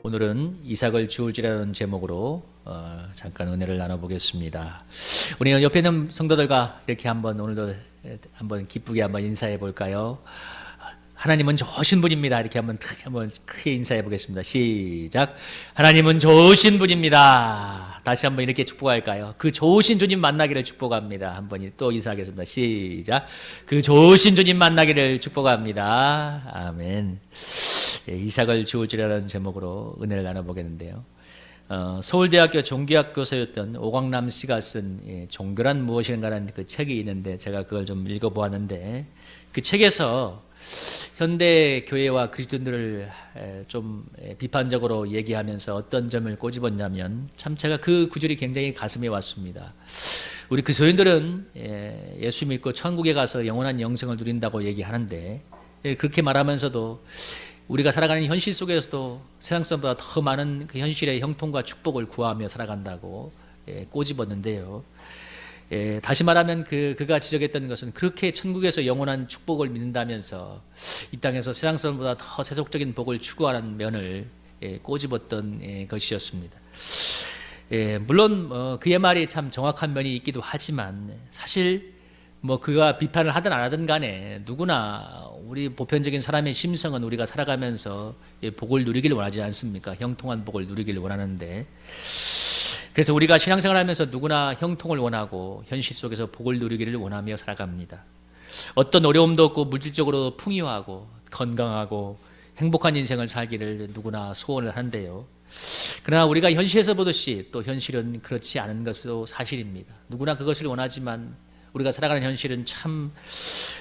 오늘은 이삭을 주울지라는 제목으로 잠깐 은혜를 나눠보겠습니다. 우리는 옆에 있는 성도들과 이렇게 오늘도 한번 기쁘게 한번 인사해 볼까요? 하나님은 좋으신 분입니다. 이렇게 한번 크게 인사해 보겠습니다. 시작. 하나님은 좋으신 분입니다. 다시 한번 이렇게 축복할까요? 그 좋으신 주님 만나기를 축복합니다. 한번 또 인사하겠습니다. 시작. 그 좋으신 주님 만나기를 축복합니다. 아멘. 이삭을 주울지라는 제목으로 은혜를 나눠보겠는데요. 서울대학교 종교학교서였던 오광남 씨가 쓴 종교란 무엇인가라는 그 책이 있는데 제가 그걸 좀 읽어보았는데 그 책에서 현대 교회와 그리스도인들을 좀 비판적으로 얘기하면서 어떤 점을 꼬집었냐면 참 제가 그 구절이 굉장히 가슴에 왔습니다. 우리 그리스도인들은 예수 믿고 천국에 가서 영원한 영생을 누린다고 얘기하는데 그렇게 말하면서도 우리가 살아가는 현실 속에서도 세상 사람보다 더 많은 그 현실의 형통과 축복을 구하며 살아간다고 꼬집었는데요. 다시 말하면 그가 지적했던 것은 그렇게 천국에서 영원한 축복을 믿는다면서 이 땅에서 세상 사람보다 더 세속적인 복을 추구하는 면을 꼬집었던 것이었습니다. 물론 그의 말이 참 정확한 면이 있기도 하지만 사실 그가 비판을 하든 안 하든 간에 누구나 우리 보편적인 사람의 심성은 우리가 살아가면서 복을 누리기를 원하지 않습니까? 형통한 복을 누리기를 원하는데 그래서 우리가 신앙생활을 하면서 누구나 형통을 원하고 현실 속에서 복을 누리기를 원하며 살아갑니다. 어떤 어려움도 없고 물질적으로 풍요하고 건강하고 행복한 인생을 살기를 누구나 소원을 하는데요. 그러나 우리가 현실에서 보듯이 또 현실은 그렇지 않은 것도 사실입니다. 누구나 그것을 원하지만 우리가 살아가는 현실은 참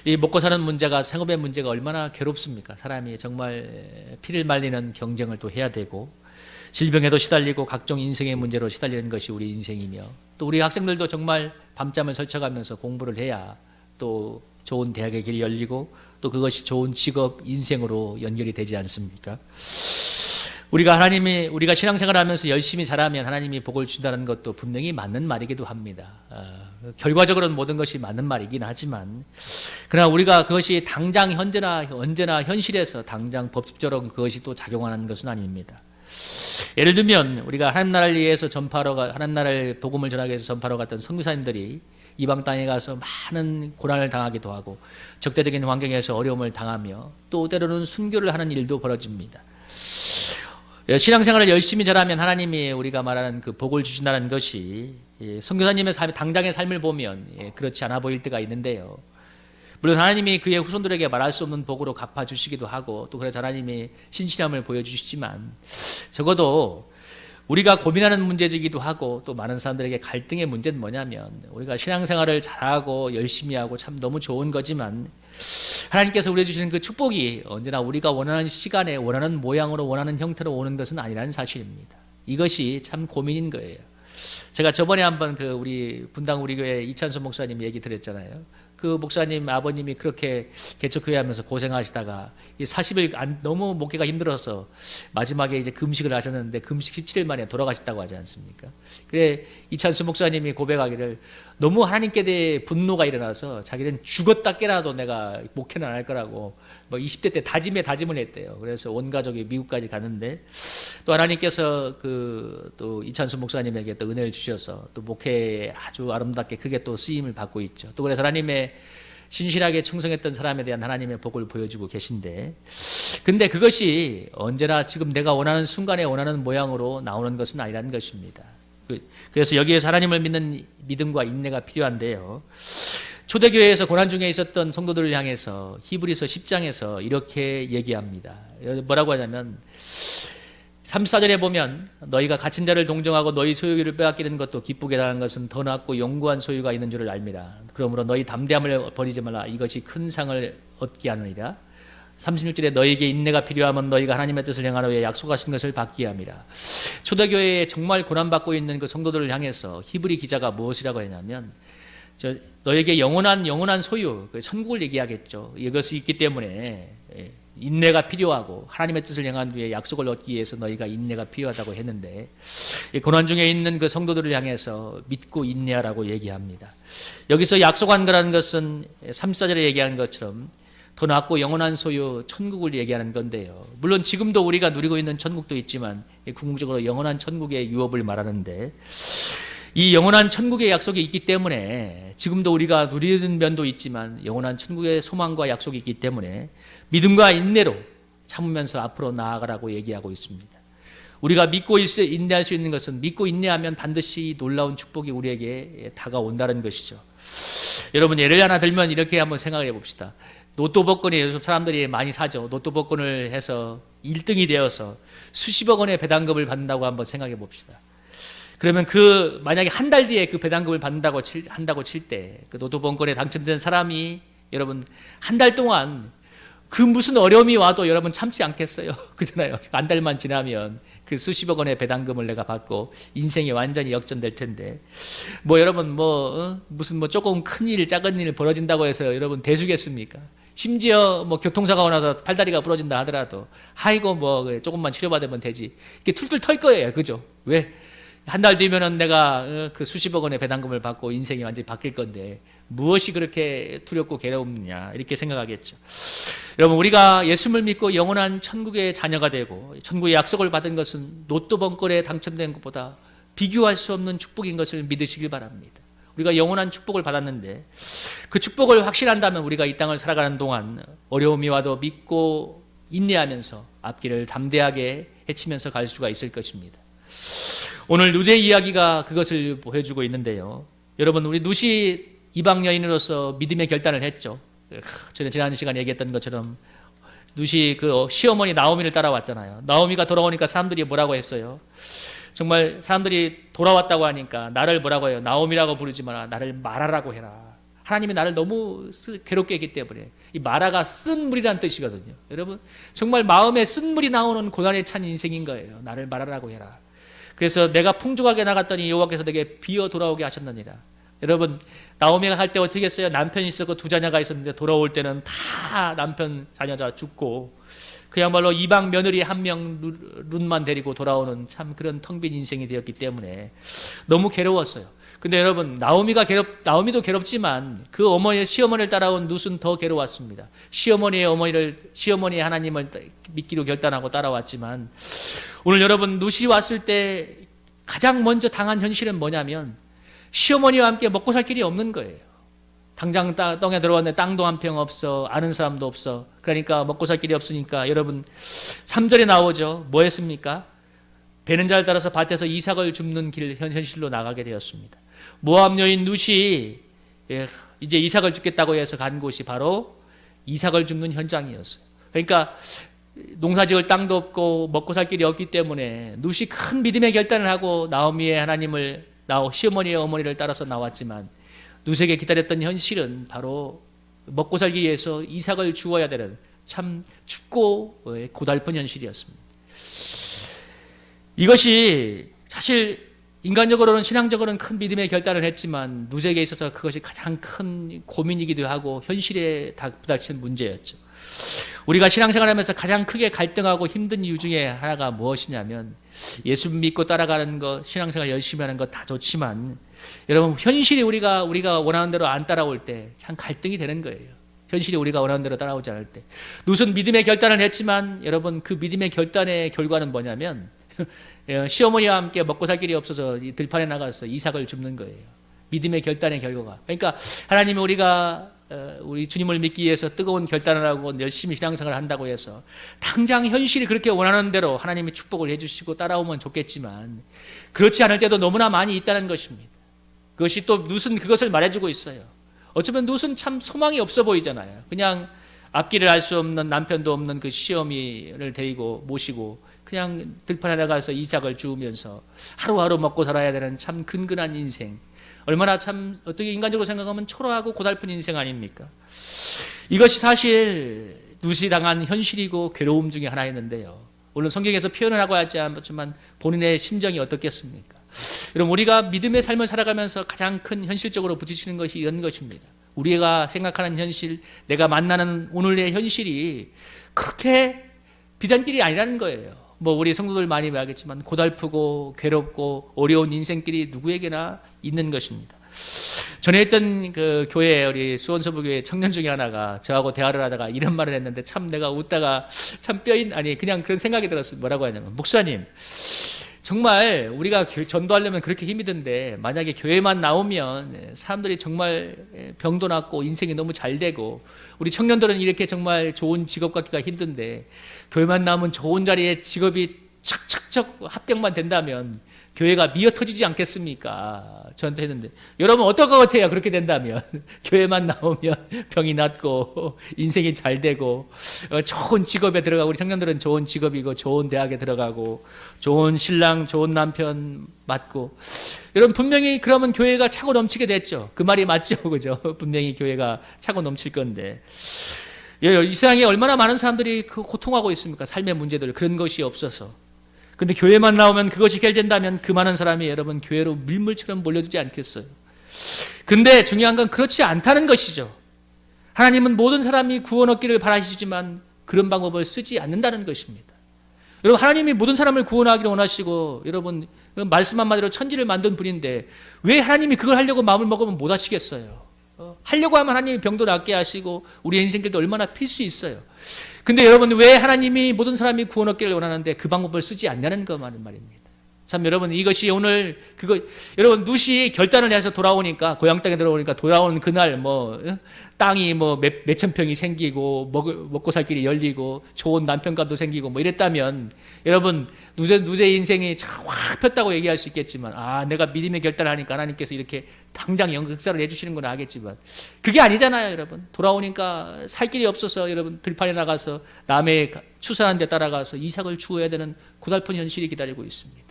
이 먹고 사는 문제가 생업의 문제가 얼마나 괴롭습니까? 사람이 정말 피를 말리는 경쟁을 또 해야 되고 질병에도 시달리고 각종 인생의 문제로 시달리는 것이 우리 인생이며 또 우리 학생들도 정말 밤잠을 설쳐가면서 공부를 해야 또 좋은 대학의 길이 열리고 또 그것이 좋은 직업, 인생으로 연결이 되지 않습니까? 우리가 신앙생활을 하면서 열심히 잘하면 하나님이 복을 준다는 것도 분명히 맞는 말이기도 합니다. 결과적으로는 모든 것이 맞는 말이긴 하지만 그러나 우리가 그것이 당장 언제나 현실에서 당장 법적으로 그것이 또 작용하는 것은 아닙니다. 예를 들면 우리가 하나님 나라를 위해서 하나님 나라의 복음을 전하기 위해서 전파하러 갔던 선교사님들이 이방 땅에 가서 많은 고난을 당하기도 하고 적대적인 환경에서 어려움을 당하며 또 때로는 순교를 하는 일도 벌어집니다. 신앙생활을 열심히 잘하면 하나님이 우리가 말하는 그 복을 주신다는 것이 선교사님의 당장의 삶을 보면 그렇지 않아 보일 때가 있는데요. 물론 하나님이 그의 후손들에게 말할 수 없는 복으로 갚아주시기도 하고 또 그래서 하나님이 신실함을 보여주시지만 적어도 우리가 고민하는 문제이기도 하고 또 많은 사람들에게 갈등의 문제는 뭐냐면 우리가 신앙생활을 잘하고 열심히 하고 참 너무 좋은 거지만 하나님께서 우리에게 주시는 그 축복이 언제나 우리가 원하는 시간에 원하는 모양으로 원하는 형태로 오는 것은 아니라는 사실입니다. 이것이 참 고민인 거예요. 제가 저번에 한번 우리 분당 우리 교회 이찬수 목사님 얘기 드렸잖아요. 그 목사님 아버님이 그렇게 개척교회 하면서 고생하시다가 40일 너무 목회가 힘들어서 마지막에 이제 금식을 하셨는데 금식 17일 만에 돌아가셨다고 하지 않습니까? 그래 이찬수 목사님이 고백하기를 너무 하나님께 대해 분노가 일어나서 자기는 죽었다 깨라도 내가 목회는 안 할 거라고 20대 때 다짐을 했대요. 그래서 온 가족이 미국까지 갔는데 또 하나님께서 또 이찬수 목사님에게 또 은혜를 주셔서 또 목회에 아주 아름답게 크게 또 쓰임을 받고 있죠. 또 그래서 하나님의 신실하게 충성했던 사람에 대한 하나님의 복을 보여주고 계신데 근데 그것이 언제나 지금 내가 원하는 순간에 원하는 모양으로 나오는 것은 아니라는 것입니다. 그래서 여기에서 하나님을 믿는 믿음과 인내가 필요한데요. 초대교회에서 고난 중에 있었던 성도들을 향해서 히브리서 10장에서 이렇게 얘기합니다. 뭐라고 하냐면 34절에 보면 너희가 갇힌 자를 동정하고 너희 소유를 빼앗기는 것도 기쁘게 당하는 것은 더 낫고 영구한 소유가 있는 줄을 알미라. 그러므로 너희 담대함을 버리지 말라. 이것이 큰 상을 얻게 하느니라. 36절에 너희에게 인내가 필요하면 너희가 하나님의 뜻을 행하라 위해 약속하신 것을 받게 함이라. 초대교회에 정말 고난받고 있는 그 성도들을 향해서 히브리 기자가 무엇이라고 했냐면 너에게 영원한 소유, 천국을 얘기하겠죠. 이것이 있기 때문에 인내가 필요하고 하나님의 뜻을 행한 뒤에 약속을 얻기 위해서 너희가 인내가 필요하다고 했는데 고난 중에 있는 그 성도들을 향해서 믿고 인내하라고 얘기합니다. 여기서 약속한 거라는 것은 34절에 얘기한 것처럼 더 낫고 영원한 소유 천국을 얘기하는 건데요. 물론 지금도 우리가 누리고 있는 천국도 있지만 궁극적으로 영원한 천국의 유업을 말하는데, 이 영원한 천국의 약속이 있기 때문에 지금도 우리가 누리는 면도 있지만 영원한 천국의 소망과 약속이 있기 때문에 믿음과 인내로 참으면서 앞으로 나아가라고 얘기하고 있습니다. 우리가 믿고 인내할 수 있는 것은 믿고 인내하면 반드시 놀라운 축복이 우리에게 다가온다는 것이죠. 여러분, 예를 하나 들면 이렇게 한번 생각해 봅시다. 로또 복권이 요즘 사람들이 많이 사죠. 로또 복권을 해서 1등이 되어서 수십억 원의 배당금을 받는다고 한번 생각해 봅시다. 그러면 만약에 한 달 뒤에 그 배당금을 받는다고 칠 때 그 로또 복권에 당첨된 사람이 여러분 한 달 동안 그 무슨 어려움이 와도 여러분 참지 않겠어요? 그잖아요. 한 달만 지나면 그 수십억 원의 배당금을 내가 받고 인생이 완전히 역전될 텐데, 여러분 무슨 조금 큰 일, 작은 일 벌어진다고 해서 여러분 대수겠습니까? 심지어 교통사고가 나서 팔다리가 부러진다 하더라도 아이고 조금만 치료받으면 되지, 이렇게 툴툴 털 거예요. 그죠? 왜? 한 달 뒤면은 내가 그 수십억 원의 배당금을 받고 인생이 완전히 바뀔 건데 무엇이 그렇게 두렵고 괴롭느냐, 이렇게 생각하겠죠. 여러분, 우리가 예수를 믿고 영원한 천국의 자녀가 되고 천국의 약속을 받은 것은 로또 번권에 당첨된 것보다 비교할 수 없는 축복인 것을 믿으시길 바랍니다. 우리가 영원한 축복을 받았는데 그 축복을 확신한다면 우리가 이 땅을 살아가는 동안 어려움이 와도 믿고 인내하면서 앞길을 담대하게 헤치면서 갈 수가 있을 것입니다. 오늘 누제 이야기가 그것을 보여주고 있는데요. 여러분, 우리 누시 이방 여인으로서 믿음의 결단을 했죠. 저는 지난 시간에 얘기했던 것처럼 누시 그 시어머니 나오미를 따라왔잖아요. 나오미가 돌아오니까 사람들이 뭐라고 했어요? 정말 사람들이 돌아왔다고 하니까 나를 뭐라고 해요? 나오미라고 부르지 마라. 나를 마라라고 해라. 하나님이 나를 너무 괴롭게 했기 때문에. 이 마라가 쓴 물이라는 뜻이거든요. 여러분, 정말 마음에 쓴 물이 나오는 고난에 찬 인생인 거예요. 나를 마라라고 해라. 그래서 내가 풍족하게 나갔더니 여호와께서 내게 비어 돌아오게 하셨느니라. 여러분, 나오미가 갈 때 어떻게 했어요? 남편이 있었고 두 자녀가 있었는데 돌아올 때는 다 남편 자녀가 죽고 그야말로 이방 며느리 한 명 룻만 데리고 돌아오는 참 그런 텅 빈 인생이 되었기 때문에 너무 괴로웠어요. 근데 여러분, 나오미도 괴롭지만 그 시어머니를 따라온 룻은 더 괴로웠습니다. 시어머니의 하나님을 믿기로 결단하고 따라왔지만 오늘 여러분, 룻이 왔을 때 가장 먼저 당한 현실은 뭐냐면 시어머니와 함께 먹고 살 길이 없는 거예요. 당장 땅에 들어왔는데 땅도 한 평 없어, 아는 사람도 없어. 그러니까 먹고 살 길이 없으니까 여러분 3절에 나오죠. 뭐 했습니까? 배는 잘 따라서 밭에서 이삭을 줍는 길 현실로 나가게 되었습니다. 모압 여인 룻이 이제 이삭을 줍겠다고 해서 간 곳이 바로 이삭을 줍는 현장이었어요. 그러니까 농사지을 땅도 없고 먹고 살 길이 없기 때문에 룻이 큰 믿음의 결단을 하고 시어머니의 어머니를 따라서 나왔지만 룻에게 기다렸던 현실은 바로 먹고 살기 위해서 이삭을 주어야 되는 참 춥고 고달픈 현실이었습니다. 이것이 사실 인간적으로는 신앙적으로는 큰 믿음의 결단을 했지만 룻에게 있어서 그것이 가장 큰 고민이기도 하고 현실에 부닥친 문제였죠. 우리가 신앙생활하면서 가장 크게 갈등하고 힘든 이유 중에 하나가 무엇이냐면 예수 믿고 따라가는 것, 신앙생활 열심히 하는 것 다 좋지만 여러분, 현실이 우리가 원하는 대로 안 따라올 때 참 갈등이 되는 거예요. 현실이 우리가 원하는 대로 따라오지 않을 때. 룻은 믿음의 결단을 했지만 여러분, 그 믿음의 결단의 결과는 뭐냐면 시어머니와 함께 먹고 살 길이 없어서 들판에 나가서 이삭을 줍는 거예요. 믿음의 결단의 결과가. 그러니까 하나님이 우리 주님을 믿기 위해서 뜨거운 결단을 하고 열심히 신앙생활을 한다고 해서 당장 현실이 그렇게 원하는 대로 하나님이 축복을 해주시고 따라오면 좋겠지만 그렇지 않을 때도 너무나 많이 있다는 것입니다. 그것이 또 룻은 그것을 말해주고 있어요. 어쩌면 룻은 참 소망이 없어 보이잖아요. 그냥 앞길을 알 수 없는, 남편도 없는 그 시어미를 모시고 그냥 들판에 나가서 이삭을 주우면서 하루하루 먹고 살아야 되는 참 근근한 인생, 얼마나 참 어떻게 인간적으로 생각하면 초라하고 고달픈 인생 아닙니까? 이것이 사실 룻이 당한 현실이고 괴로움 중에 하나였는데요. 물론 성경에서 표현을 하고 하지 않지만 본인의 심정이 어떻겠습니까? 여러분, 우리가 믿음의 삶을 살아가면서 가장 큰 현실적으로 부딪히는 것이 이런 것입니다. 우리가 생각하는 현실, 내가 만나는 오늘의 현실이 그렇게 비단길이 아니라는 거예요. 우리 성도들 많이 말하겠지만 고달프고 괴롭고 어려운 인생길이 누구에게나 있는 것입니다. 전에 있던 그 교회, 우리 수원서부교회 청년 중에 하나가 저하고 대화를 하다가 이런 말을 했는데 참 내가 웃다가 참 아니 그냥 그런 생각이 들었어요. 뭐라고 하냐면, 목사님, 정말 우리가 전도하려면 그렇게 힘이 든데 만약에 교회만 나오면 사람들이 정말 병도 낫고 인생이 너무 잘 되고 우리 청년들은 이렇게 정말 좋은 직업 갖기가 힘든데 교회만 나오면 좋은 자리에 직업이 착착착 합격만 된다면 교회가 미어터지지 않겠습니까? 저한테 했는데, 여러분 어떨 것 같아요? 그렇게 된다면 교회만 나오면 병이 낫고 인생이 잘 되고 좋은 직업에 들어가고, 우리 청년들은 좋은 직업이고 좋은 대학에 들어가고 좋은 신랑 좋은 남편 맞고, 여러분 분명히 그러면 교회가 차고 넘치게 됐죠. 그 말이 맞죠, 그죠? 분명히 교회가 차고 넘칠 건데, 이 세상에 얼마나 많은 사람들이 고통하고 있습니까? 삶의 문제들, 그런 것이 없어서. 근데 교회만 나오면 그것이 해결된다면 그 많은 사람이 여러분 교회로 밀물처럼 몰려들지 않겠어요? 근데 중요한 건 그렇지 않다는 것이죠. 하나님은 모든 사람이 구원 얻기를 바라시지만 그런 방법을 쓰지 않는다는 것입니다. 여러분, 하나님이 모든 사람을 구원하기를 원하시고, 여러분 말씀 한마디로 천지를 만든 분인데 왜 하나님이 그걸 하려고 마음을 먹으면 못 하시겠어요? 하려고 하면 하나님이 병도 낫게 하시고 우리 인생길도 얼마나 필수 있어요. 근데 여러분, 왜 하나님이 모든 사람이 구원 얻기를 원하는데 그 방법을 쓰지 않냐는 것만 말입니다. 참 여러분, 이것이 오늘 여러분 룻이 결단을 해서 돌아오니까, 고향 땅에 들어오니까 돌아오는 그날 땅이 몇천 평이 생기고 먹고 살 길이 열리고 좋은 남편과도 생기고 이랬다면 여러분 룻의 인생이 확 폈다고 얘기할 수 있겠지만, 내가 믿음의 결단을 하니까 하나님께서 이렇게 당장 역사를 해주시는구나 하겠지만, 그게 아니잖아요. 여러분 돌아오니까 살 길이 없어서 여러분 들판에 나가서 남의 추산한 데 따라가서 이삭을 주어야 되는 고달픈 현실이 기다리고 있습니다.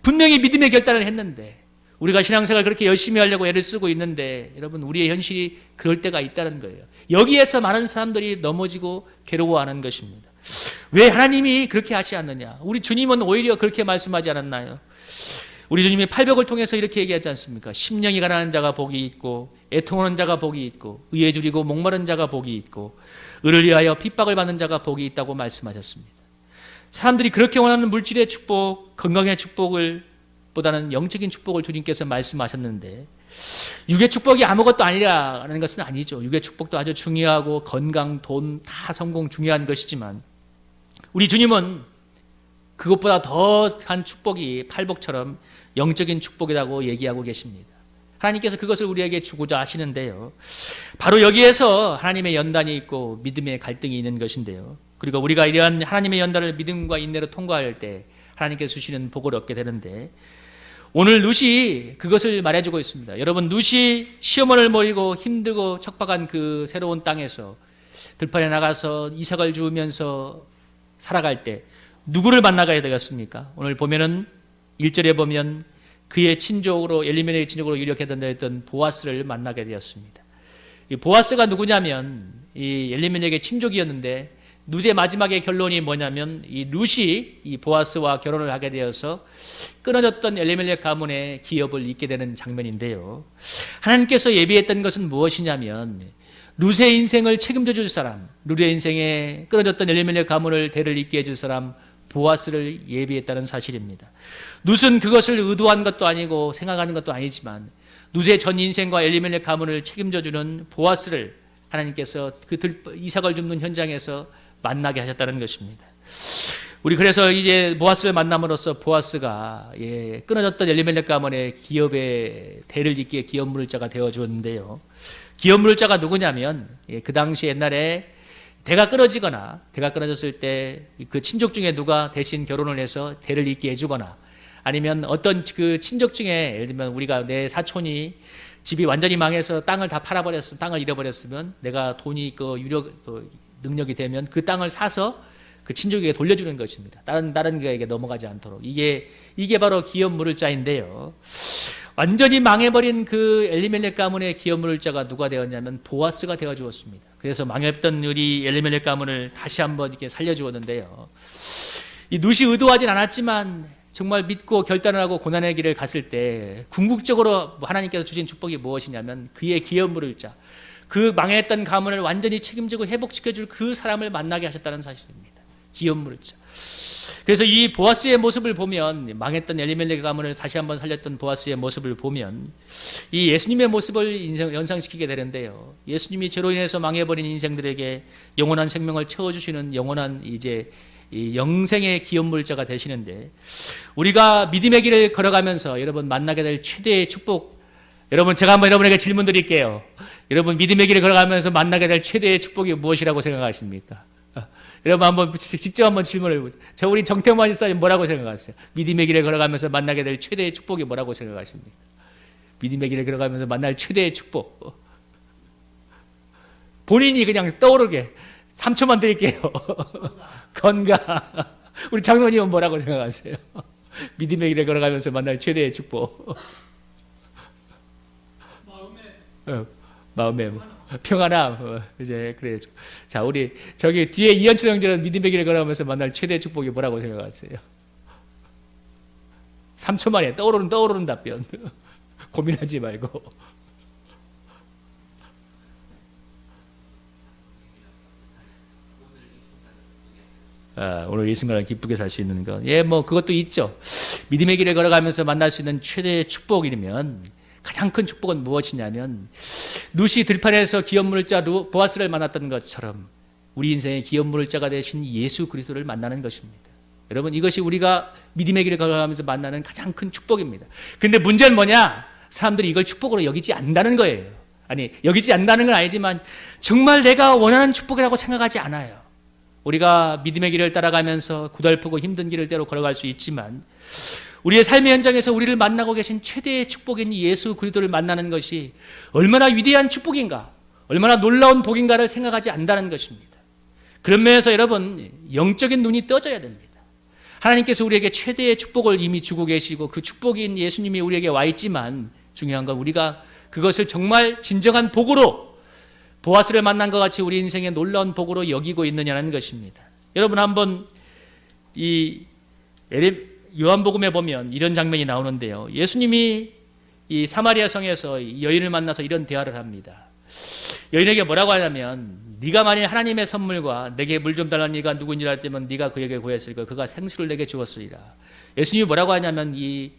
분명히 믿음의 결단을 했는데, 우리가 신앙생활 그렇게 열심히 하려고 애를 쓰고 있는데 여러분 우리의 현실이 그럴 때가 있다는 거예요. 여기에서 많은 사람들이 넘어지고 괴로워하는 것입니다. 왜 하나님이 그렇게 하지 않느냐? 우리 주님은 오히려 그렇게 말씀하지 않았나요? 우리 주님이 팔복을 통해서 이렇게 얘기하지 않습니까? 심령이 가난한 자가 복이 있고 애통하는 자가 복이 있고 의에 줄이고 목마른 자가 복이 있고 의를 위하여 핍박을 받는 자가 복이 있다고 말씀하셨습니다. 사람들이 그렇게 원하는 물질의 축복, 건강의 축복을 보다는 영적인 축복을 주님께서 말씀하셨는데, 육의 축복이 아무것도 아니라는 것은 아니죠. 육의 축복도 아주 중요하고 건강, 돈, 다 성공 중요한 것이지만 우리 주님은 그것보다 더한 축복이 팔복처럼 영적인 축복이라고 얘기하고 계십니다. 하나님께서 그것을 우리에게 주고자 하시는데요, 바로 여기에서 하나님의 연단이 있고 믿음의 갈등이 있는 것인데요, 그리고 우리가 이러한 하나님의 연단을 믿음과 인내로 통과할 때 하나님께서 주시는 복을 얻게 되는데, 오늘 룻이 그것을 말해주고 있습니다. 여러분, 룻이 시어머니를 모이고 힘들고 척박한 그 새로운 땅에서 들판에 나가서 이삭을 주우면서 살아갈 때 누구를 만나가야 되겠습니까? 오늘 보면은 1절에 보면 그의 친족으로, 엘리멜렉의 친족으로 유력했던 보아스를 만나게 되었습니다. 이 보아스가 누구냐면 이 엘리멜렉의 친족이었는데, 룻의 마지막의 결론이 뭐냐면 이 룻이 이 보아스와 결혼을 하게 되어서 끊어졌던 엘리멜렉 가문의 기업을 잇게 되는 장면인데요, 하나님께서 예비했던 것은 무엇이냐면 룻의 인생을 책임져 줄 사람, 룻의 인생에 끊어졌던 엘리멜렉 가문을 대를 잇게 해줄 사람 보아스를 예비했다는 사실입니다. 룻은 그것을 의도한 것도 아니고 생각하는 것도 아니지만 룻의 전 인생과 엘리멜렉 가문을 책임져 주는 보아스를 하나님께서 이삭을 줍는 현장에서 만나게 하셨다는 것입니다. 우리 그래서 이제 보아스를 만남으로써 보아스가 끊어졌던 엘리멜렉 가문의 기업의 대를 잇기에 기업 물자가 되어 주었는데요, 기업 물자가 누구냐면 그 당시 옛날에 대가 끊어졌을 때 그 친족 중에 누가 대신 결혼을 해서 대를 잇게 해주거나, 아니면 어떤 그 친족 중에, 예를 들면 우리가 내 사촌이 집이 완전히 망해서 땅을 다 팔아버렸으면, 땅을 잃어버렸으면 내가 돈이 능력이 되면 그 땅을 사서 그 친족에게 돌려주는 것입니다. 다른 그에게 넘어가지 않도록. 이게 바로 기업 물자인데요, 완전히 망해버린 그 엘리멜렉 가문의 기업 물자가 누가 되었냐면 보아스가 되어 주었습니다. 그래서 망했던 우리 엘리멜렉 가문을 다시 한번 이렇게 살려주었는데요, 이 룻이 의도하진 않았지만 정말 믿고 결단을 하고 고난의 길을 갔을 때 궁극적으로 하나님께서 주신 축복이 무엇이냐면 그의 기업 물자, 그 망했던 가문을 완전히 책임지고 회복시켜줄 그 사람을 만나게 하셨다는 사실입니다. 기업 물자. 그래서 이 보아스의 모습을 보면, 망했던 엘리멜렉 가문을 다시 한번 살렸던 보아스의 모습을 보면 이 예수님의 모습을 연상시키게 되는데요. 예수님이 죄로 인해서 망해버린 인생들에게 영원한 생명을 채워주시는 영원한 이제 이 영생의 기업 물자가 되시는데, 우리가 믿음의 길을 걸어가면서 여러분 만나게 될 최대의 축복, 여러분 제가 한번 여러분에게 질문 드릴게요. 여러분 믿음의 길을 걸어가면서 만나게 될 최대의 축복이 무엇이라고 생각하십니까? 여러분 한번 직접 한번 질문을 해보세요. 우리 정태만 집사님 뭐라고 생각하세요? 믿음의 길을 걸어가면서 만나게 될 최대의 축복이 뭐라고 생각하십니까? 믿음의 길을 걸어가면서 만날 최대의 축복. 본인이 그냥 떠오르게 3초만 드릴게요. 건강. 우리 장로님은 뭐라고 생각하세요? 믿음의 길을 걸어가면서 만날 최대의 축복. 마음에 평안함. 이제 그래요. 자, 우리 저기 뒤에 이현철 형제는 믿음의 길을 걸어가면서 만날 최대의 축복이 뭐라고 생각하세요? 3초 만에 떠오르는 답변. 고민하지 말고. 오늘 이 순간을 기쁘게 살 수 있는 것. 예, 뭐 그것도 있죠. 믿음의 길을 걸어가면서 만날 수 있는 최대의 축복이면, 가장 큰 축복은 무엇이냐면, 룻이 들판에서 기업 물자 보아스를 만났던 것처럼 우리 인생의 기업 물자가 되신 예수 그리스도를 만나는 것입니다. 여러분, 이것이 우리가 믿음의 길을 걸어가면서 만나는 가장 큰 축복입니다. 근데 문제는 뭐냐? 사람들이 이걸 축복으로 여기지 않는다는 거예요. 아니, 여기지 않는다는 건 아니지만 정말 내가 원하는 축복이라고 생각하지 않아요. 우리가 믿음의 길을 따라가면서 고달프고 힘든 길을 때로 걸어갈 수 있지만, 우리의 삶의 현장에서 우리를 만나고 계신 최대의 축복인 예수 그리스도를 만나는 것이 얼마나 위대한 축복인가, 얼마나 놀라운 복인가를 생각하지 않는다는 것입니다. 그런 면에서 여러분, 영적인 눈이 떠져야 됩니다. 하나님께서 우리에게 최대의 축복을 이미 주고 계시고 그 축복인 예수님이 우리에게 와 있지만, 중요한 건 우리가 그것을 정말 진정한 복으로, 보아스를 만난 것 같이 우리 인생의 놀라운 복으로 여기고 있느냐는 것입니다. 여러분, 한번 이 요한복음에 보면 이런 장면이 나오는데요. 예수님이 이 사마리아 성에서 여인을 만나서 이런 대화를 합니다. 여인에게 뭐라고 하냐면, 네가 만일 하나님의 선물과 내게 물 좀 달라는 이가 누구인지 알 때면 네가 그에게 구했을 거, 그가 생수를 내게 주었으리라. 예수님이 뭐라고 하냐면, 이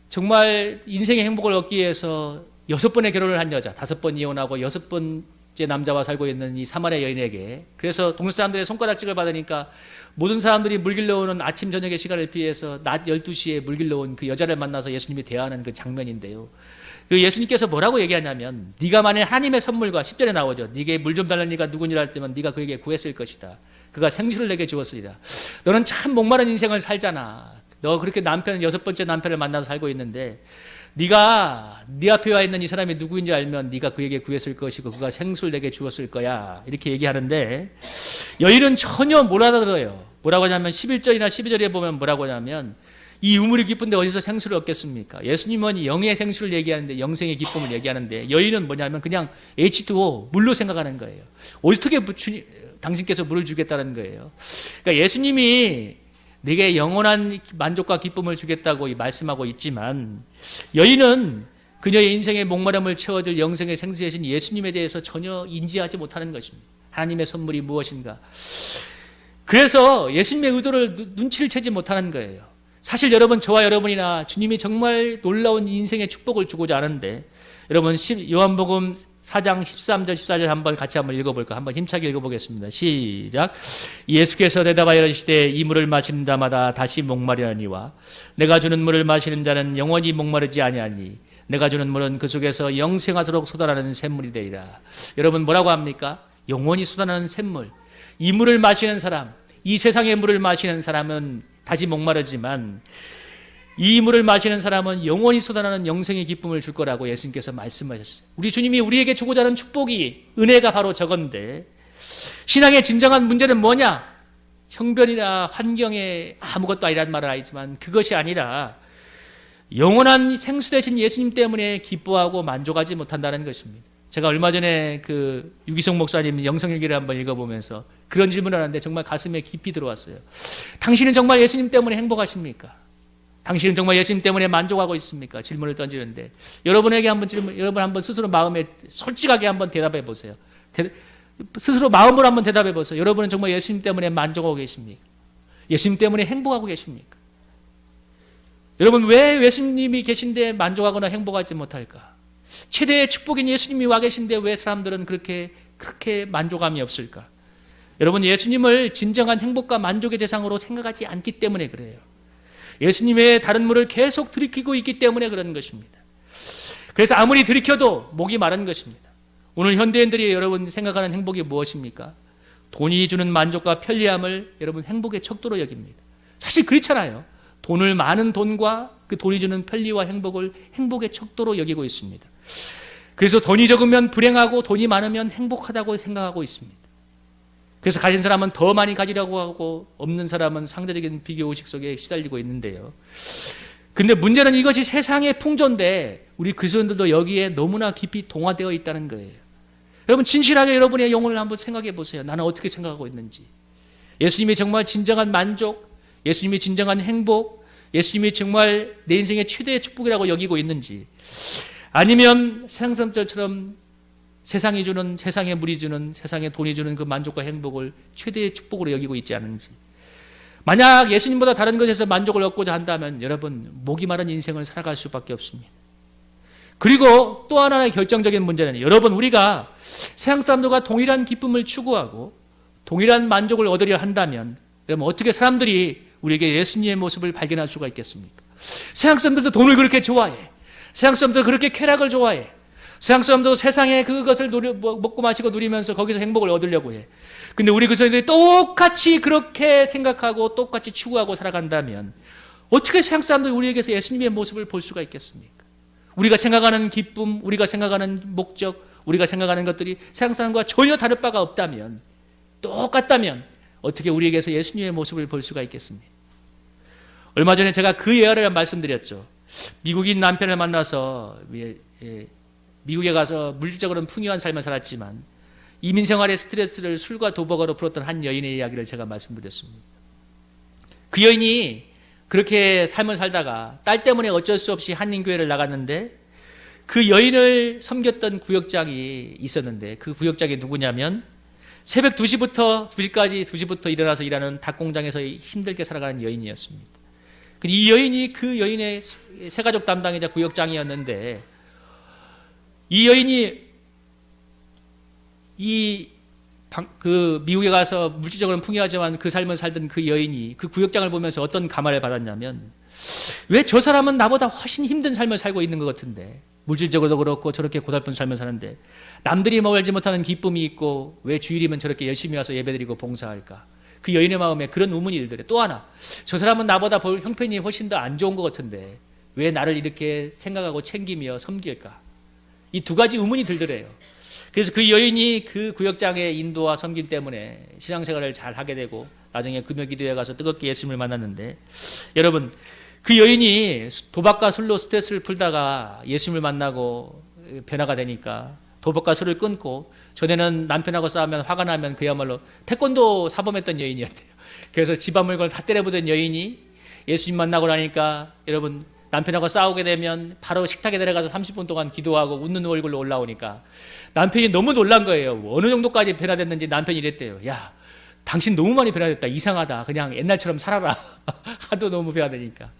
정말 인생의 행복을 얻기 위해서 6번의 결혼을 한 여자, 5번 이혼하고 6번째 남자와 살고 있는 이 사마리아 여인에게, 그래서 동네 사람들의 손가락질을 받으니까 모든 사람들이 물 길러 오는 아침 저녁의 시간을 피해서 낮 12시에 물 길러 온 그 여자를 만나서 예수님이 대화하는 그 장면인데요. 그 예수님께서 뭐라고 얘기하냐면, 네가 만일 하나님의 선물과, 10절에 나오죠. 네게 물 좀 달라는 이가 누구니라 할 때면 네가 그에게 구했을 것이다. 그가 생수를 내게 주었으리라. 너는 참 목마른 인생을 살잖아. 너 그렇게 6번째 남편을 만나서 살고 있는데, 네가 네 앞에 와 있는 이 사람이 누구인지 알면 네가 그에게 구했을 것이고 그가 생수를 내게 주었을 거야. 이렇게 얘기하는데, 여인은 전혀 못 알아들어요. 뭐라고 하냐면 11절이나 12절에 보면 뭐라고 하냐면, 이 우물이 깊은데 어디서 생수를 얻겠습니까? 예수님은 영의 생수를 얘기하는데, 영생의 기쁨을 얘기하는데, 여인은 뭐냐면 그냥 H2O, 물로 생각하는 거예요. 어떻게 당신께서 물을 주겠다는 거예요. 그러니까 예수님이 내게 영원한 만족과 기쁨을 주겠다고 말씀하고 있지만, 여인은 그녀의 인생의 목마름을 채워줄 영생의 생수이신 예수님에 대해서 전혀 인지하지 못하는 것입니다. 하나님의 선물이 무엇인가. 그래서 예수님의 의도를 눈치를 채지 못하는 거예요. 사실 여러분, 저와 여러분이나 주님이 정말 놀라운 인생의 축복을 주고자 하는데, 여러분 요한복음 4장 13절 14절 한번 같이 한번 읽어볼까? 한번 힘차게 읽어보겠습니다. 시작. 예수께서 대답하여 이르시되 이 물을 마시는 자마다 다시 목마르니와 내가 주는 물을 마시는 자는 영원히 목마르지 아니하니 내가 주는 물은 그 속에서 영생하도록 솟아나는 샘물이 되리라. 여러분, 뭐라고 합니까? 영원히 솟아나는 샘물. 이 물을 마시는 사람, 이 세상의 물을 마시는 사람은 다시 목마르지만, 이 물을 마시는 사람은 영원히 솟아나는 영생의 기쁨을 줄 거라고 예수님께서 말씀하셨어요. 우리 주님이 우리에게 주고자 하는 축복이, 은혜가 바로 저건데, 신앙의 진정한 문제는 뭐냐? 형편이나 환경에 아무것도 아니라는 말은 아니지만 그것이 아니라 영원한 생수 되신 예수님 때문에 기뻐하고 만족하지 못한다는 것입니다. 제가 얼마 전에 그 유기성 목사님 영성일기를 한번 읽어보면서 그런 질문을 하는데 정말 가슴에 깊이 들어왔어요. 당신은 정말 예수님 때문에 행복하십니까? 당신은 정말 예수님 때문에 만족하고 있습니까? 질문을 던지는데, 여러분에게 한번 여러분 한번 스스로 마음에 솔직하게 한번 대답해 보세요. 스스로 마음으로 한번 대답해 보세요. 여러분은 정말 예수님 때문에 만족하고 계십니까? 예수님 때문에 행복하고 계십니까? 여러분, 왜 예수님이 계신데 만족하거나 행복하지 못할까? 최대의 축복인 예수님이 와 계신데 왜 사람들은 그렇게 만족감이 없을까? 여러분, 예수님을 진정한 행복과 만족의 대상으로 생각하지 않기 때문에 그래요. 예수님의 다른 물을 계속 들이키고 있기 때문에 그런 것입니다. 그래서 아무리 들이켜도 목이 마른 것입니다. 오늘 현대인들이 여러분 생각하는 행복이 무엇입니까? 돈이 주는 만족과 편리함을 여러분 행복의 척도로 여깁니다. 사실 그렇잖아요. 많은 돈과 그 돈이 주는 편리와 행복을 행복의 척도로 여기고 있습니다. 그래서 돈이 적으면 불행하고 돈이 많으면 행복하다고 생각하고 있습니다. 그래서 가진 사람은 더 많이 가지려고 하고 없는 사람은 상대적인 비교의식 속에 시달리고 있는데요. 근데 문제는 이것이 세상의 풍조인데 우리 그리스도인들도 여기에 너무나 깊이 동화되어 있다는 거예요. 여러분, 진실하게 여러분의 영혼을 한번 생각해 보세요. 나는 어떻게 생각하고 있는지. 예수님이 정말 진정한 만족, 예수님이 진정한 행복, 예수님이 정말 내 인생의 최대의 축복이라고 여기고 있는지, 아니면 세상사람들처럼 세상이 주는, 세상의 물이 주는, 세상의 돈이 주는 그 만족과 행복을 최대의 축복으로 여기고 있지 않은지. 만약 예수님보다 다른 것에서 만족을 얻고자 한다면 여러분, 목이 마른 인생을 살아갈 수밖에 없습니다. 그리고 또 하나의 결정적인 문제는, 여러분, 우리가 세상 사람들과 동일한 기쁨을 추구하고 동일한 만족을 얻으려 한다면 여러분, 어떻게 사람들이 우리에게 예수님의 모습을 발견할 수가 있겠습니까? 세상 사람들도 돈을 그렇게 좋아해. 세상 사람들도 그렇게 쾌락을 좋아해. 세상 사람도 세상에 그것을 먹고 마시고 누리면서 거기서 행복을 얻으려고 해. 근데 우리 그리스도인들이 똑같이 그렇게 생각하고 똑같이 추구하고 살아간다면 어떻게 세상 사람들이 우리에게서 예수님의 모습을 볼 수가 있겠습니까? 우리가 생각하는 기쁨, 우리가 생각하는 목적, 우리가 생각하는 것들이 세상 사람과 전혀 다를 바가 없다면, 똑같다면 어떻게 우리에게서 예수님의 모습을 볼 수가 있겠습니까? 얼마 전에 제가 그 예화를 말씀드렸죠. 미국인 남편을 만나서 미국에 가서 물질적으로는 풍요한 삶을 살았지만 이민 생활의 스트레스를 술과 도박으로 풀었던 한 여인의 이야기를 제가 말씀드렸습니다. 그 여인이 그렇게 삶을 살다가 딸 때문에 어쩔 수 없이 한인교회를 나갔는데 그 여인을 섬겼던 구역장이 있었는데 그 구역장이 누구냐면 새벽 2시부터 일어나서 일하는 닭공장에서 힘들게 살아가는 여인이었습니다. 이 여인이 그 여인의 새가족 담당이자 구역장이었는데 이 여인이 그 미국에 가서 물질적으로는 풍요하지만 그 삶을 살던 그 여인이 그 구역장을 보면서 어떤 감화를 받았냐면, 왜 저 사람은 나보다 훨씬 힘든 삶을 살고 있는 것 같은데, 물질적으로도 그렇고 저렇게 고달픈 삶을 사는데 남들이 알지 못하는 기쁨이 있고 왜 주일이면 저렇게 열심히 와서 예배드리고 봉사할까? 그 여인의 마음에 그런 의문이 들더래. 또 하나, 저 사람은 나보다 형편이 훨씬 더 안 좋은 것 같은데 왜 나를 이렇게 생각하고 챙기며 섬길까? 이 두 가지 의문이 들더래요. 그래서 그 여인이 그 구역장의 인도와 섬김 때문에 신앙생활을 잘 하게 되고 나중에 금요기도에 가서 뜨겁게 예수님을 만났는데, 여러분, 그 여인이 도박과 술로 스트레스를 풀다가 예수님을 만나고 변화가 되니까 도박과 술을 끊고, 전에는 남편하고 싸우면 화가 나면 그야말로 태권도 사범했던 여인이었대요. 그래서 집안 물건을 다 때려부던 여인이 예수님 만나고 나니까 여러분, 남편하고 싸우게 되면 바로 식탁에 내려가서 30분 동안 기도하고 웃는 얼굴로 올라오니까 남편이 너무 놀란 거예요. 어느 정도까지 변화됐는지 남편이 이랬대요. 야, 당신 너무 많이 변화됐다. 이상하다. 그냥 옛날처럼 살아라. 하도 너무 변화되니까.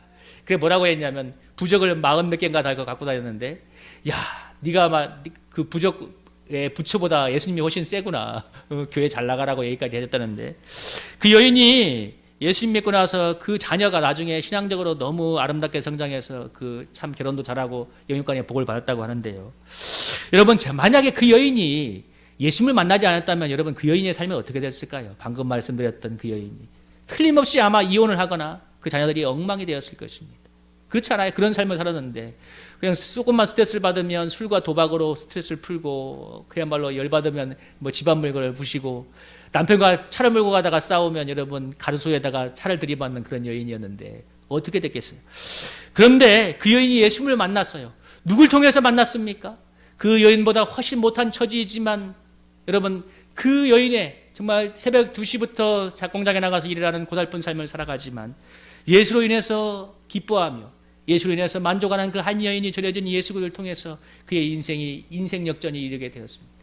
그래 뭐라고 했냐면, 부적을 40몇 개인가 달고 갖고 다녔는데, 야, 네가 아마 그 부적의 부처보다 예수님이 훨씬 세구나. 교회 잘 나가라고 얘기까지 해줬다는데, 그 여인이 예수님 믿고 나서 그 자녀가 나중에 신앙적으로 너무 아름답게 성장해서 그 참 결혼도 잘하고 영육간의 복을 받았다고 하는데요. 여러분, 만약에 그 여인이 예수님을 만나지 않았다면 여러분, 그 여인의 삶이 어떻게 됐을까요? 방금 말씀드렸던 그 여인이 틀림없이 아마 이혼을 하거나 그 자녀들이 엉망이 되었을 것입니다. 그렇지 않아요? 그런 삶을 살았는데 그냥 조금만 스트레스를 받으면 술과 도박으로 스트레스를 풀고, 그야말로 열받으면 뭐 집안 물건을 부시고, 남편과 차를 몰고 가다가 싸우면 여러분 가로수에다가 차를 들이받는 그런 여인이었는데 어떻게 됐겠어요? 그런데 그 여인이 예수님을 만났어요. 누굴 통해서 만났습니까? 그 여인보다 훨씬 못한 처지이지만 여러분, 그 여인의 정말 새벽 2시부터 작공장에 나가서 일을 하는 고달픈 삶을 살아가지만 예수로 인해서 기뻐하며 예수로 인해서 만족하는 그 한 여인이 전해진 예수 그를 통해서 그의 인생 역전이 이르게 되었습니다.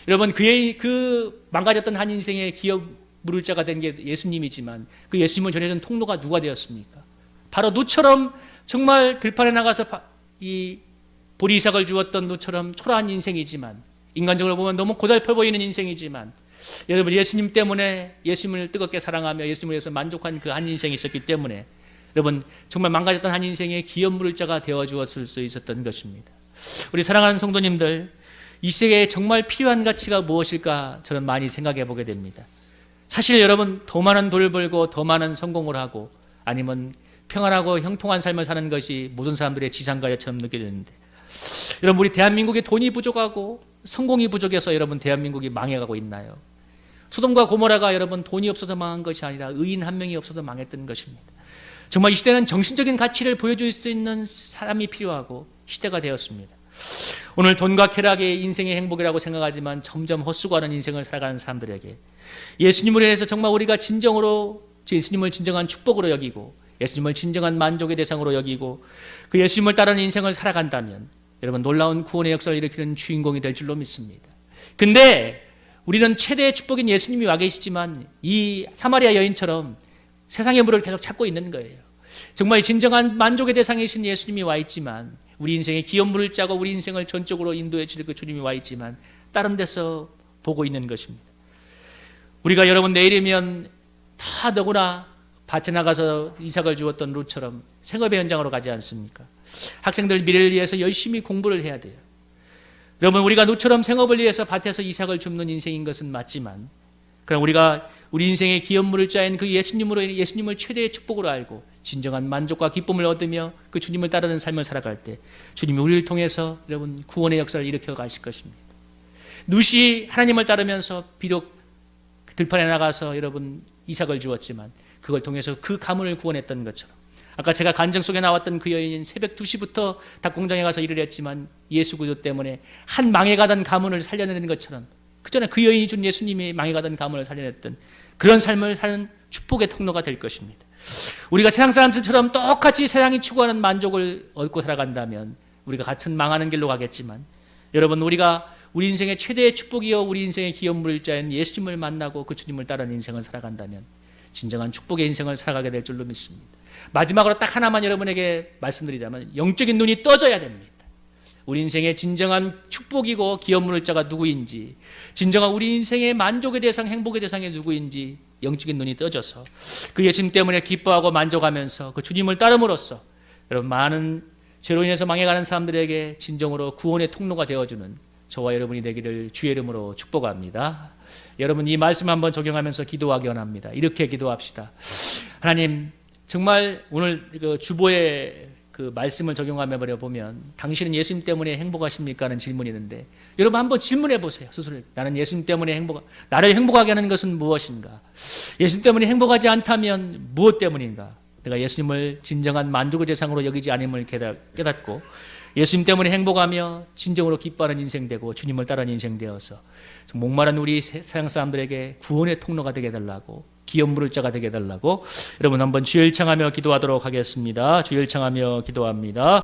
여러분, 그 망가졌던 한 인생의 기업 물을 자가 된 게 예수님이지만 그 예수님을 전해준 통로가 누가 되었습니까? 바로 누처럼 정말 들판에 나가서 이 보리이삭을 주었던 누처럼 초라한 인생이지만, 인간적으로 보면 너무 고달퍼 보이는 인생이지만, 여러분, 예수님 때문에 예수님을 뜨겁게 사랑하며 예수님을 위해서 만족한 그 한 인생이 있었기 때문에 여러분, 정말 망가졌던 한 인생의 기업 물을 자가 되어 주었을 수 있었던 것입니다. 우리 사랑하는 성도님들, 이 세계에 정말 필요한 가치가 무엇일까 저는 많이 생각해 보게 됩니다. 사실 여러분, 더 많은 돈을 벌고 더 많은 성공을 하고 아니면 평안하고 형통한 삶을 사는 것이 모든 사람들의 지상가야처럼 느껴지는데, 여러분, 우리 대한민국이 돈이 부족하고 성공이 부족해서 여러분 대한민국이 망해가고 있나요? 소돔과 고모라가 여러분 돈이 없어서 망한 것이 아니라 의인 한 명이 없어서 망했던 것입니다. 정말 이 시대는 정신적인 가치를 보여줄 수 있는 사람이 필요하고 시대가 되었습니다. 오늘 돈과 쾌락이 인생의 행복이라고 생각하지만 점점 헛수고하는 인생을 살아가는 사람들에게 예수님을 위해서 정말 우리가 진정으로 예수님을 진정한 축복으로 여기고 예수님을 진정한 만족의 대상으로 여기고 그 예수님을 따르는 인생을 살아간다면 여러분, 놀라운 구원의 역사를 일으키는 주인공이 될 줄로 믿습니다. 근데 우리는 최대의 축복인 예수님이 와 계시지만 이 사마리아 여인처럼 세상의 물을 계속 찾고 있는 거예요. 정말 진정한 만족의 대상이신 예수님이 와 있지만, 우리 인생의 기업 물을 짜고 우리 인생을 전적으로 인도해 주실 그 주님이 와 있지만 다른 데서 보고 있는 것입니다. 우리가 여러분 내일이면 다 너구나 밭에 나가서 이삭을 주었던 룻처럼 생업의 현장으로 가지 않습니까? 학생들 미래를 위해서 열심히 공부를 해야 돼요. 여러분, 우리가 룻처럼 생업을 위해서 밭에서 이삭을 줍는 인생인 것은 맞지만, 그럼 우리가 우리 인생의 기업 물을 짜인 그 예수님을 최대의 축복으로 알고 진정한 만족과 기쁨을 얻으며 그 주님을 따르는 삶을 살아갈 때 주님이 우리를 통해서 여러분 구원의 역사를 일으켜 가실 것입니다. 룻이 하나님을 따르면서 비록 들판에 나가서 여러분 이삭을 주었지만 그걸 통해서 그 가문을 구원했던 것처럼, 아까 제가 간증 속에 나왔던 그 여인은 새벽 2시부터 닭공장에 가서 일을 했지만 예수 그리스도 때문에 한 망해가던 가문을 살려내는 것처럼, 그 전에 그 여인이 준 예수님이 망해가던 가문을 살려냈던 그런 삶을 사는 축복의 통로가 될 것입니다. 우리가 세상 사람들처럼 똑같이 세상이 추구하는 만족을 얻고 살아간다면 우리가 같은 망하는 길로 가겠지만, 여러분, 우리가 우리 인생의 최대의 축복이요 우리 인생의 기업물자인 예수님을 만나고 그 주님을 따르는 인생을 살아간다면 진정한 축복의 인생을 살아가게 될 줄로 믿습니다. 마지막으로 딱 하나만 여러분에게 말씀드리자면, 영적인 눈이 떠져야 됩니다. 우리 인생의 진정한 축복이고 기업물을 자가 누구인지, 진정한 우리 인생의 만족의 대상, 행복의 대상이 누구인지 영적인 눈이 떠져서 그 예수님 때문에 기뻐하고 만족하면서 그 주님을 따름으로써 여러분 많은 죄로 인해서 망해가는 사람들에게 진정으로 구원의 통로가 되어주는 저와 여러분이 되기를 주의 이름으로 축복합니다. 여러분, 이 말씀 한번 적용하면서 기도하기 원합니다. 이렇게 기도합시다. 하나님, 정말 오늘 그 주보의 그 말씀을 적용하며 보면 당신은 예수님 때문에 행복하십니까? 하는 질문이 있는데, 여러분 한번 질문해 보세요. 스스로. 나는 예수님 때문에 나를 행복하게 하는 것은 무엇인가? 예수님 때문에 행복하지 않다면 무엇 때문인가? 내가 예수님을 진정한 만족의 대상으로 여기지 않음을 깨닫고 예수님 때문에 행복하며 진정으로 기뻐하는 인생 되고 주님을 따르는 인생 되어서 목마른 우리 세상 사람들에게 구원의 통로가 되게 해달라고, 기업 물을 자가 되게 해달라고 여러분 한번 주여 일창하며 기도하도록 하겠습니다. 주여 일창하며 기도합니다.